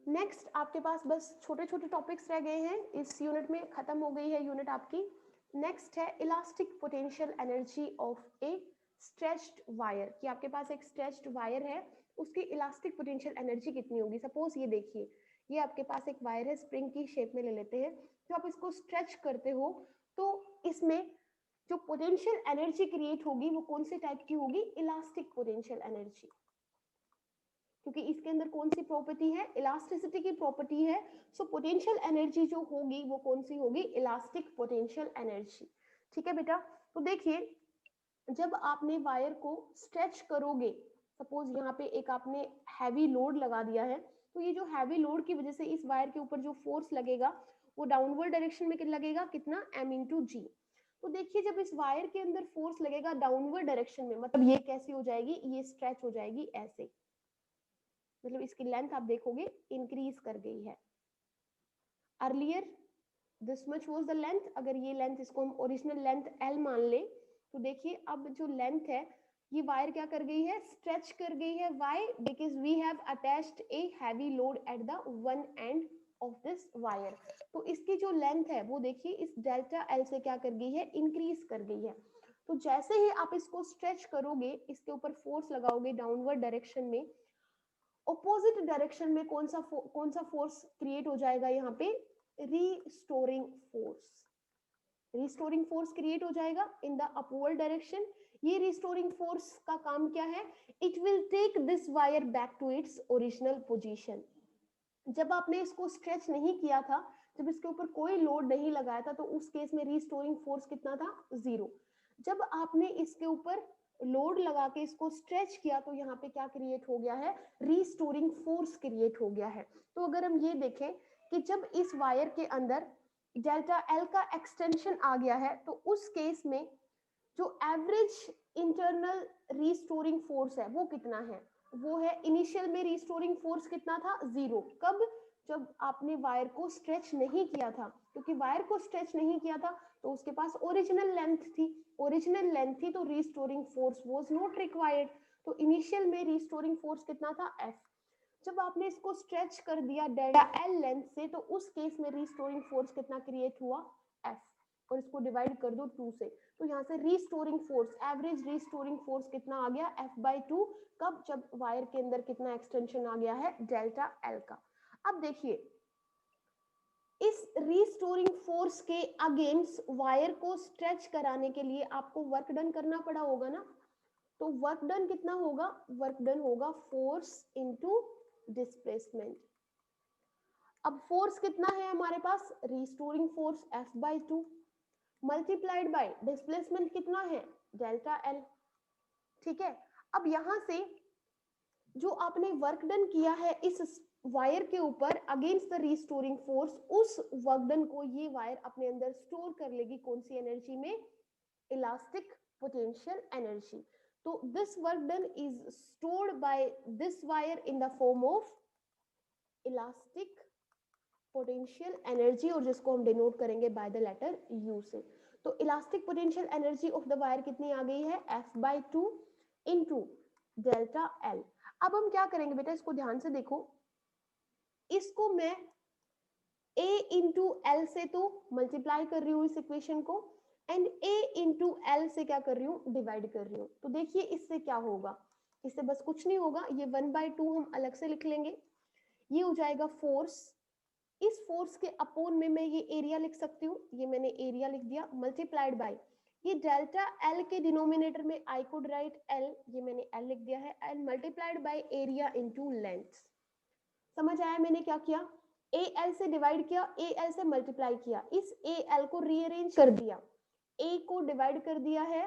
नेक्स्ट आपके पास बस छोटे छोटे टॉपिक्स रह गए हैं इस यूनिट में, खत्म हो गई है यूनिट आपकी। नेक्स्ट है elastic potential energy of A stretched wire, कि आपके पास एक स्ट्रेच्ड वायर है, उसकी इलास्टिक पोटेंशियल एनर्जी कितनी होगी। सपोज ये देखिए, ये आपके पास एक वायर है, स्प्रिंग की शेप में ले लेते हैं, तो आप इसको स्ट्रेच करते हो तो इसमें जो पोटेंशियल एनर्जी क्रिएट होगी वो कौन से टाइप की होगी, इलास्टिक पोटेंशियल एनर्जी, क्योंकि इसके अंदर कौन सी प्रॉपर्टी है, इलास्टिसिटी की प्रॉपर्टी है। सो पोटेंशियल एनर्जी जो होगी वो कौन सी होगी, इलास्टिक पोटेंशियल एनर्जी। ठीक है बेटा, तो देखिए जब आपने वायर को स्ट्रेच करोगे, सपोज यहाँ पे एक आपने हैवी लोड लगा दिया है, तो ये जो हैवी लोड की वजह से इस वायर के ऊपर जो फोर्स लगेगा वो डाउनवर्ड डायरेक्शन में लगेगा, कितना, m इंटू जी। तो देखिए जब इस वायर के अंदर फोर्स लगेगा डाउनवर्ड डायरेक्शन में, मतलब ये कैसी हो जाएगी, ये स्ट्रेच हो जाएगी ऐसे, मतलब इसकी लेंथ आप देखोगे इंक्रीज कर गई है। Earlier this much was the length, अगर ये लेंथ इसको हम ओरिजिनल लेंथ एल मान ले, तो देखिए अब जो लेंथ है ये वायर क्या कर गई है, स्ट्रेच कर गई है। Why, because we have attached a heavy load at the one end of this wire. तो इसकी जो लेंथ है वो देखिए इस डेल्टा एल से क्या कर गई है, इंक्रीज कर गई है। तो जैसे ही आप इसको स्ट्रेच करोगे, इसके ऊपर फोर्स लगाओगे डाउनवर्ड डायरेक्शन में, ऑपोजिट डायरेक्शन में कौन सा फोर्स क्रिएट हो जाएगा, यहाँ पे restoring force, restoring force create हो जाएगा इन द अपवर्ड डायरेक्शन। ये रिस्टोरिंग फोर्स का काम क्या है, it will take this wire back to its original position. जब आपने इसको स्ट्रेच नहीं किया था, जब इसके ऊपर कोई लोड नहीं लगाया था, तो उस केस में रिस्टोरिंग फोर्स कितना था, 0। जब आपने इसके ऊपर लोड लगा के इसको स्ट्रेच किया तो यहाँ पे क्या क्रिएट हो गया है, रिस्टोरिंग फोर्स क्रिएट हो गया है। तो अगर हम ये देखें कि जब इस वायर के अंदर डेल्टा एल का एक्सटेंशन आ गया है, तो उस केस में जो एवरेज इंटरनल रिस्टोरिंग फोर्स है वो कितना है, वो है इनिशियल में रिस्टोरिंग फोर्स कितना था, 0। कब, जब आपने वायर को स्ट्रेच नहीं किया था, क्योंकि वायर को स्ट्रेच नहीं किया था तो उसके पास ओरिजिनल लेंथ थी, ओरिजिनल लेंथ थी तो restoring force was not required. तो इनिशियल में रिस्टोरिंग फोर्स कितना था, एफ। जब आपने इसको स्ट्रेच कर दिया डेल्टा एल लेंथ से, तो उस केस में रिस्टोरिंग फोर्स कितना क्रिएट हुआ, एफ। और इसको डिवाइड कर दो 2 से, तो यहाँ से restoring force, average restoring force कितना आ गया, F/2। कब, जब वायर के अंदर कितना एक्सटेंशन आ गया है, डेल्टा एल का। अब देखिए इस रिस्टोरिंग फोर्स के अगेंस्ट वायर को स्ट्रेच कराने के लिए आपको वर्क डन करना पड़ा होगा ना, तो वर्क डन कितना होगा, वर्क डन होगा फोर्स इनटू डिस्प्लेसमेंट। अब फोर्स कितना है हमारे पास, restoring force F/2 multiplied by displacement कितना है, डेल्टा एल। ठीक है, अब यहां से जो आपने वर्क डन किया है इस वायर के ऊपर अगेंस्ट द रिस्टोरिंग फोर्स, उस वर्क डन को ये वायर अपने अंदर स्टोर कर लेगी, कौन सी एनर्जी में, इलास्टिक पोटेंशियल एनर्जी। तो this work done is stored by this wire in the form of elastic potential energy, और जिसको हम डिनोट करेंगे बाय द लेटर यू से। तो elastic potential energy of the wire कितनी आ गई है, F/2 इंटू डेल्टा एल। अब हम क्या करेंगे बेटा, इसको ध्यान से देखो, इसको मैं A इंटू एल से तो मल्टीप्लाई कर रही हूँ इस इक्वेशन को, एंड A इंटू एल से क्या कर रही हूँ, डिवाइड कर रही हूँ। तो देखिए इससे क्या होगा, इससे बस कुछ नहीं होगा, ये 1/2 हम अलग से लिख लेंगे, ये हो जाएगा फोर्स। इस फोर्स के अपोन में मैं ये एरिया लिख सकती हूँ, ये मैंने एरिया लिख दिया, मल्टीप्लाइड बाय ये डेल्टा एल के डिनोमिनेटर में आई कुड राइट एल, ये मैंने एल लिख दिया है, and multiplied by area into length. समझ आया मैंने क्या किया, ए एल से डिवाइड किया, ए एल से मल्टीप्लाई किया, इस ए एल को रीअरेंज कर दिया, ए को डिवाइड कर दिया है,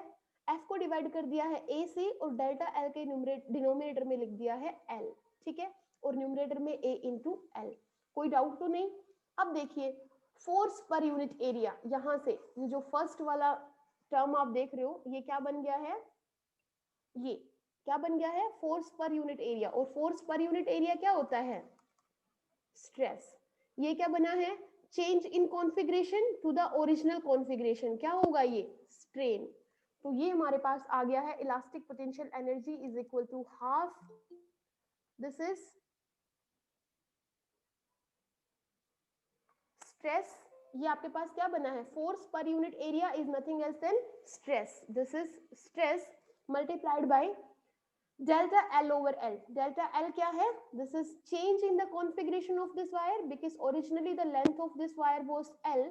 एफ को डिवाइड कर दिया है ए से, और डेल्टा एल के डिनोमिनेटर में लिख दिया है एल, ठीक है, और न्यूमरेटर में ए इंटू एल। कोई डाउट तो नहीं। अब देखिए फोर्स पर यूनिट एरिया, यहां से ये जो फर्स्ट वाला टर्म आप देख रहे हो, ये क्या बन गया है, ये क्या बन गया है, फोर्स पर यूनिट एरिया, और फोर्स पर यूनिट एरिया क्या होता है, स्ट्रेस। ये क्या बना है, change in configuration to the original configuration, क्या होगा ये, स्ट्रेन। तो ये हमारे पास आ गया है, elastic potential energy is equal to half, this is stress. ये आपके पास क्या बना है, force per unit area is nothing else than stress, this is stress multiplied by delta L over L. Delta L क्या है, this is change in the configuration of this wire, because originally the length of this wire was L.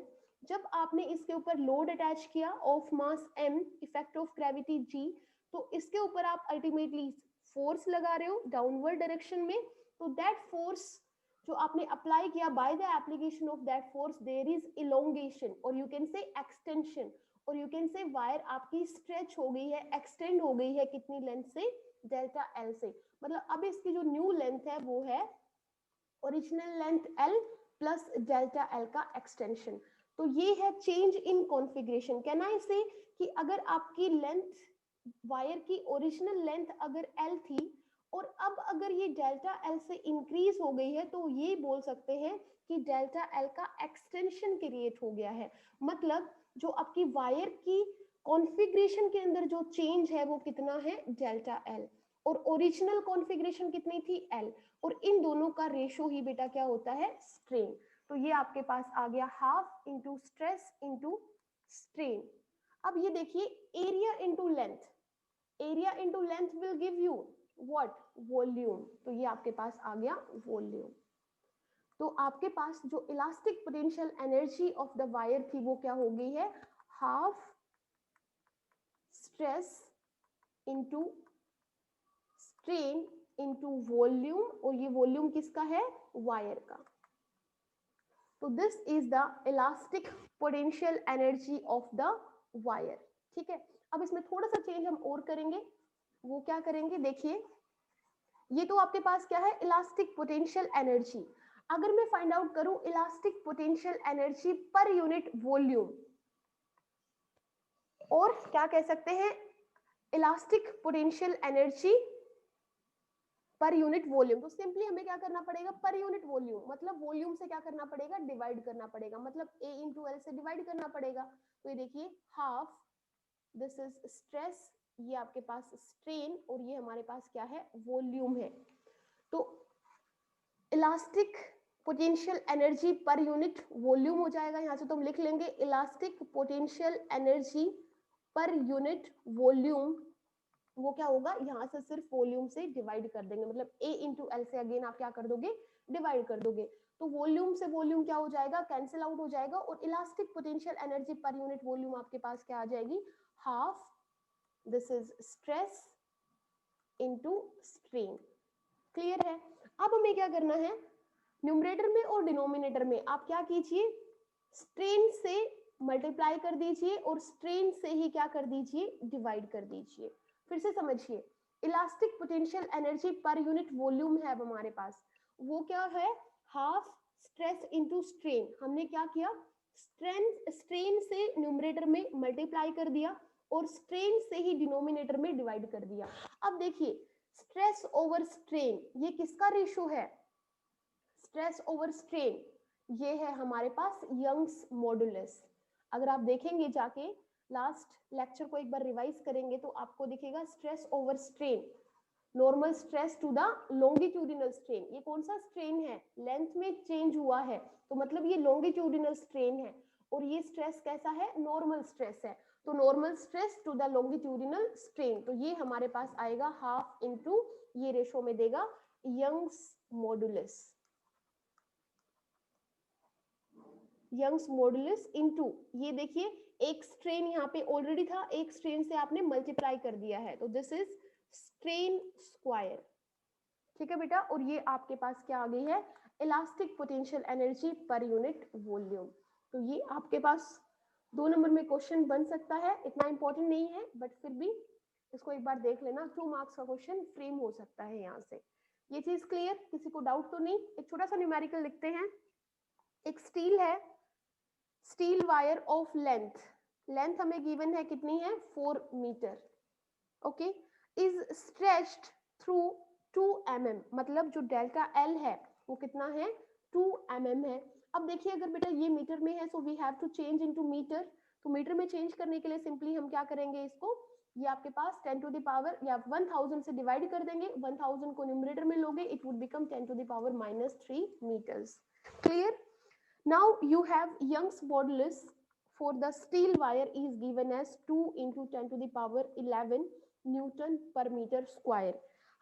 जब आपने इसके ऊपर load attach किया of mass m, effect of gravity g, तो इसके ऊपर आप अल्टीमेटली फोर्स लगा रहे हो डाउनवर्ड डायरेक्शन में। तो दैट फोर्स जो आपने अप्लाई किया, by the application of that force there is elongation, और यू कैन से एक्सटेंशन, और यू कैन से वायर आपकी स्ट्रेच हो गई है, एक्सटेंड हो गई है, कितनी लेंथ से, डेल्टा एल से। मतलब अब इसकी जो न्यू लेंथ है वो है original length L plus delta L का एक्सटेंशन। तो ये है change in configuration. Can I से कि अगर आपकी लेंथ, वायर की ओरिजिनल लेंथ अगर एल थी, और अब अगर ये डेल्टा एल से इंक्रीज हो गई है, तो ये बोल सकते हैं कि डेल्टा एल का एक्सटेंशन क्रिएट हो गया है। मतलब जो आपकी वायर की कॉन्फ़िगरेशन के अंदर जो चेंज है वो कितना है, डेल्टा एल, और ओरिजिनल कॉन्फ़िगरेशन कितनी थी, एल, और इन दोनों का रेशो ही बेटा क्या होता है, स्ट्रेन। तो ये आपके पास आ गया half into stress into strain. अब ये देखिए area into length, area into length will give you what, volume. तो ये आपके पास आ गया वॉल्यूम। तो आपके पास जो elastic potential energy of the wire थी वो क्या हो गई है, half stress into strain into volume, और ये वॉल्यूम किसका है, वायर का। तो this is the elastic potential energy of the wire, ठीक है। अब इसमें थोड़ा सा चेंज हम और करेंगे, वो क्या करेंगे, देखिए ये तो आपके पास क्या है, इलास्टिक पोटेंशियल एनर्जी। अगर मैं फाइंड आउट करूं elastic potential energy per unit volume, और क्या कह सकते हैं, elastic potential energy per unit volume, तो सिंपली हमें क्या करना पड़ेगा, पर यूनिट वॉल्यूम मतलब वॉल्यूम से क्या करना पड़ेगा, डिवाइड करना पड़ेगा, मतलब ए इंटू एल से डिवाइड करना पड़ेगा। तो ये देखिए हाफ, दिस इज स्ट्रेस, ये आपके पास स्ट्रेन, और ये हमारे पास क्या है, वॉल्यूम है। तो elastic potential energy per unit volume हो जाएगा, यहाँ से तो हम लिख लेंगे elastic potential energy per unit volume, वो क्या होगा, यहाँ से सिर्फ वॉल्यूम से डिवाइड कर देंगे, मतलब ए इंटू एल से अगेन आप क्या कर दोगे, डिवाइड कर दोगे। तो वॉल्यूम से वॉल्यूम क्या हो जाएगा, कैंसिल आउट हो जाएगा, और elastic potential energy per unit volume आपके पास क्या आ जाएगी, half, this is stress into strain. Clear है। अब हमें क्या करना है, न्यूमरेटर में और डिनोमिनेटर में आप क्या कीजिए, स्ट्रेन से मल्टीप्लाई कर दीजिए, और स्ट्रेन से ही क्या कर दीजिए, डिवाइड कर दीजिए। फिर से समझिए, elastic potential energy per unit volume है अब हमारे पास, वो क्या है, हाफ स्ट्रेस इंटू स्ट्रेन। हमने क्या किया, स्ट्रेन से न्यूमरेटर में मल्टीप्लाई कर दिया, और स्ट्रेन से ही डिनोमिनेटर में डिवाइड कर दिया। अब देखिए स्ट्रेस ओवर स्ट्रेन ये किसका रेशो है, स्ट्रेस ओवर स्ट्रेन ये है हमारे पास यंग्स मॉडुलस। अगर आप देखेंगे जाके लास्ट लेक्चर को एक बार रिवाइज करेंगे तो आपको दिखेगा stress over strain, normal stress to the longitudinal strain. ये कौन सा स्ट्रेन है, लेंथ में चेंज हुआ है तो मतलब ये लॉन्गिट्यूडिनल स्ट्रेन है, और ये स्ट्रेस कैसा है, नॉर्मल स्ट्रेस है। तो normal stress to the longitudinal strain, तो ये हमारे पास आएगा हाफ इंटू, ये रेशो में देगा Young's modulus, Young's modulus into, ये देखिए एक स्ट्रेन यहाँ पे ऑलरेडी था, एक स्ट्रेन से आपने मल्टीप्लाई कर दिया है, तो दिस इज स्ट्रेन स्क्वायर। ठीक है बेटा, और ये आपके पास क्या आ गई है, elastic potential energy per unit volume. तो ये आपके पास 2 नंबर में क्वेश्चन बन सकता है, इतना इंपॉर्टेंट नहीं है बट फिर भी इसको एक बार देख लेना, 2 मार्क्स का क्वेश्चन फ्रेम हो सकता है यहाँ से। ये चीज क्लियर, किसी को डाउट तो नहीं। एक छोटा सा न्यूमेरिकल लिखते हैं। एक स्टील है, steel wire of length, length हमें गिवन है कितनी है, 4 metre, okay, is stretched through 2 mm, मतलब जो डेल्टा एल है वो कितना है, 2 mm है। अब देखिए अगर बेटा ये मीटर में है so we have to change into metre, तो मीटर में चेंज करने के लिए सिंपली हम क्या करेंगे, इसको ये आपके पास 10 टू द पावर या 1000 से डिवाइड कर देंगे, 1000 को न्यूमरेटर में लोगे it would become 10 to the power -3 metres. Clear. Now you have Young's modulus for the steel wire is given as 2 into 10 to the power 11 Newton per meter square.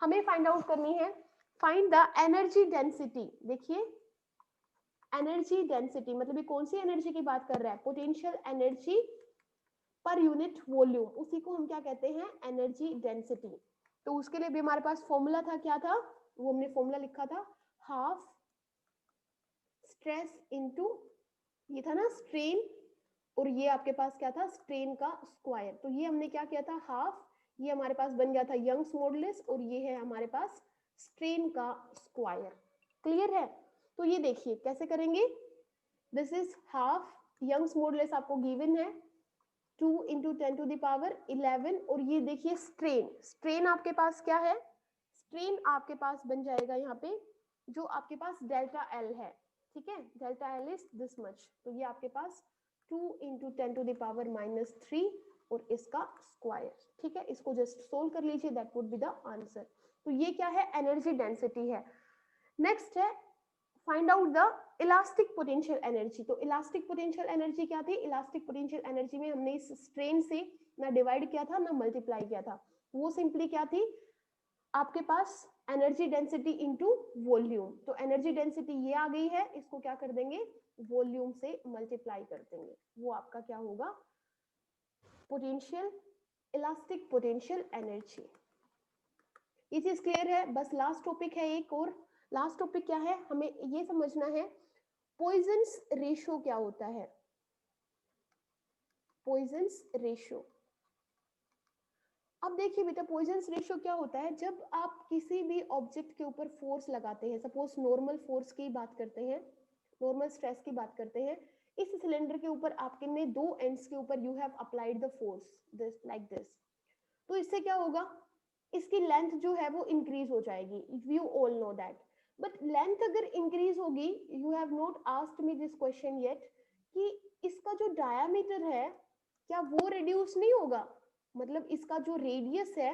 हमें find out करनी है, find the energy density. देखिए energy density मतलब ये कौन सी energy की बात कर रहा है, potential energy per unit volume, उसी को हम क्या कहते हैं, एनर्जी डेंसिटी। तो उसके लिए भी हमारे पास फॉर्मूला था, क्या था वो हमने फॉर्मूला लिखा था, हाफ स्ट्रेस इनटू, ये था ना स्ट्रेन, और ये आपके पास क्या था, स्ट्रेन का स्क्वायर। तो ये हमने क्या किया था, हाफ, ये हमारे पास बन गया था यंग्स मॉडुलस, और ये है हमारे पास स्ट्रेन का स्क्वायर। क्लियर है। तो ये देखिए कैसे करेंगे, this is half, Young's modulus आपको गिवन है 2 into 10 to the power 11, और ये देखिए स्ट्रेन, स्ट्रेन आपके पास क्या है, स्ट्रेन आपके पास बन जाएगा यहाँ पे जो आपके पास डेल्टा एल है, ठीक है, delta L is this much, तो ये आपके पास 2 into 10 to the power -3 और इसका स्क्वायर। ठीक है, इसको जस्ट सोल्व कर लीजिए, that would be the answer. तो ये क्या है, एनर्जी डेंसिटी है। नेक्स्ट है find out the elastic potential energy. तो इलास्टिक पोटेंशियल एनर्जी क्या थी, इलास्टिक पोटेंशियल एनर्जी में हमने इस स्ट्रेन से ना डिवाइड किया था ना मल्टीप्लाई किया था, वो सिंपली क्या थी आपके पास, एनर्जी डेंसिटी इनटू वॉल्यूम। तो एनर्जी डेंसिटी ये आ गई है, इसको क्या कर देंगे, वॉल्यूम से मल्टीप्लाई कर देंगे, वो आपका क्या होगा, पोटेंशियल, इलास्टिक पोटेंशियल एनर्जी। ये चीज क्लियर है। बस लास्ट टॉपिक है एक और, लास्ट टॉपिक क्या है, हमें ये समझना है पॉइजन्स रेशो क्या होता है, पॉइजन्स रेशो। अब देखिए बेटा पॉइजन्स रेशो क्या होता है, जब आप किसी भी ऑब्जेक्ट के ऊपर फोर्स लगाते हैं, सपोज नॉर्मल फोर्स की बात करते हैं, नॉर्मल स्ट्रेस की बात करते हैं, इस सिलेंडर के ऊपर आपने 2 एंड्स के ऊपर you have applied the force this like this, तो इससे क्या होगा, इसकी लेंथ जो है वो इंक्रीज हो जाएगी, you all know that. But length अगर इंक्रीज होगी, you have not asked me this question yet, कि इसका जो डायामीटर है क्या वो रिड्यूस नहीं होगा, मतलब इसका जो रेडियस है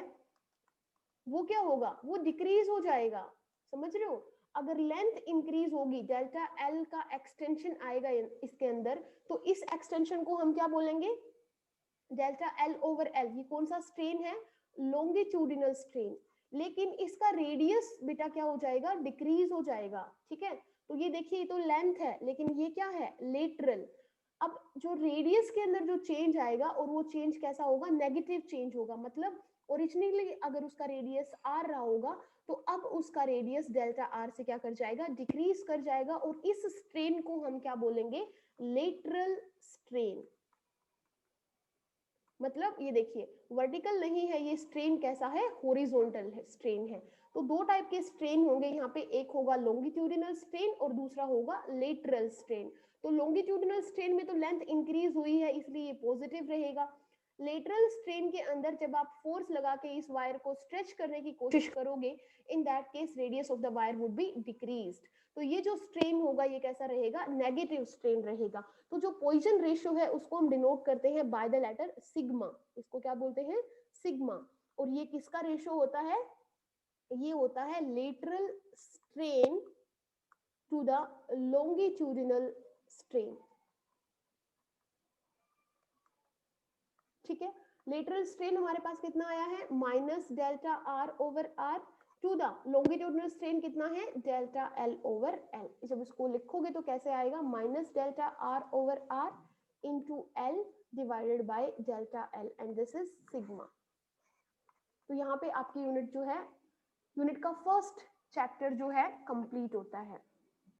वो क्या होगा, वो डिक्रीज हो जाएगा, समझ रहे हो। अगर लेंथ इंक्रीज होगी, डेल्टा एल का एक्सटेंशन आएगा इसके अंदर, तो इस एक्सटेंशन को हम क्या बोलेंगे, डेल्टा एल ओवर एल। ये कौन सा स्ट्रेन है, लॉन्गिट्यूडिनल स्ट्रेन, लेकिन इसका रेडियस बेटा क्या हो जाएगा, डिक्रीज हो जाएगा। ठीक है, तो ये देखिए तो लेंथ है लेकिन ये क्या है, लेटरल। अब जो रेडियस के अंदर जो चेंज आएगा, और वो चेंज कैसा होगा, नेगेटिव चेंज होगा, मतलब ओरिजिनली अगर उसका रेडियस आर रहा होगा तो अब उसका रेडियस डेल्टा आर से क्या कर जाएगा, डिक्रीज कर जाएगा, और इस स्ट्रेन को हम क्या बोलेंगे, लेटरल स्ट्रेन। मतलब ये देखिए वर्टिकल नहीं है ये स्ट्रेन, कैसा है, हॉरिजॉन्टल है स्ट्रेन है। तो 2 टाइप के स्ट्रेन होंगे यहाँ पे, एक होगा लॉन्गिट्यूडिनल स्ट्रेन और दूसरा होगा लेटरल स्ट्रेन। तो लॉन्गिट्यूडिनल स्ट्रेन में तो लेंथ इंक्रीज हुई है इसलिए ये पॉजिटिव रहेगा, लेटरल स्ट्रेन के अंदर जब आप फोर्स लगा के इस वायर को स्ट्रेच करने की कोशिश करोगे, इन that case radius of the wire would be decreased. तो ये जो स्ट्रेन होगा ये कैसा रहेगा, नेगेटिव स्ट्रेन रहेगा। तो जो पॉइजन रेशियो है उसको हम डिनोट करते हैं बाय द लेटर सिग्मा, इसको क्या बोलते हैं, सिग्मा। और ये किसका रेशियो होता है, ये होता है lateral strain to the longitudinal strain. ठीक है, लेटरल स्ट्रेन हमारे पास कितना आया है, minus delta R over R, to the longitudinal strain कितना है, डेल्टा एल ओवर एल। जब इसको लिखोगे तो कैसे आएगा, minus delta R over R into L divided by delta L, and this is sigma. तो यहाँ पे आपकी यूनिट जो है, यूनिट का फर्स्ट चैप्टर जो है कंप्लीट होता है।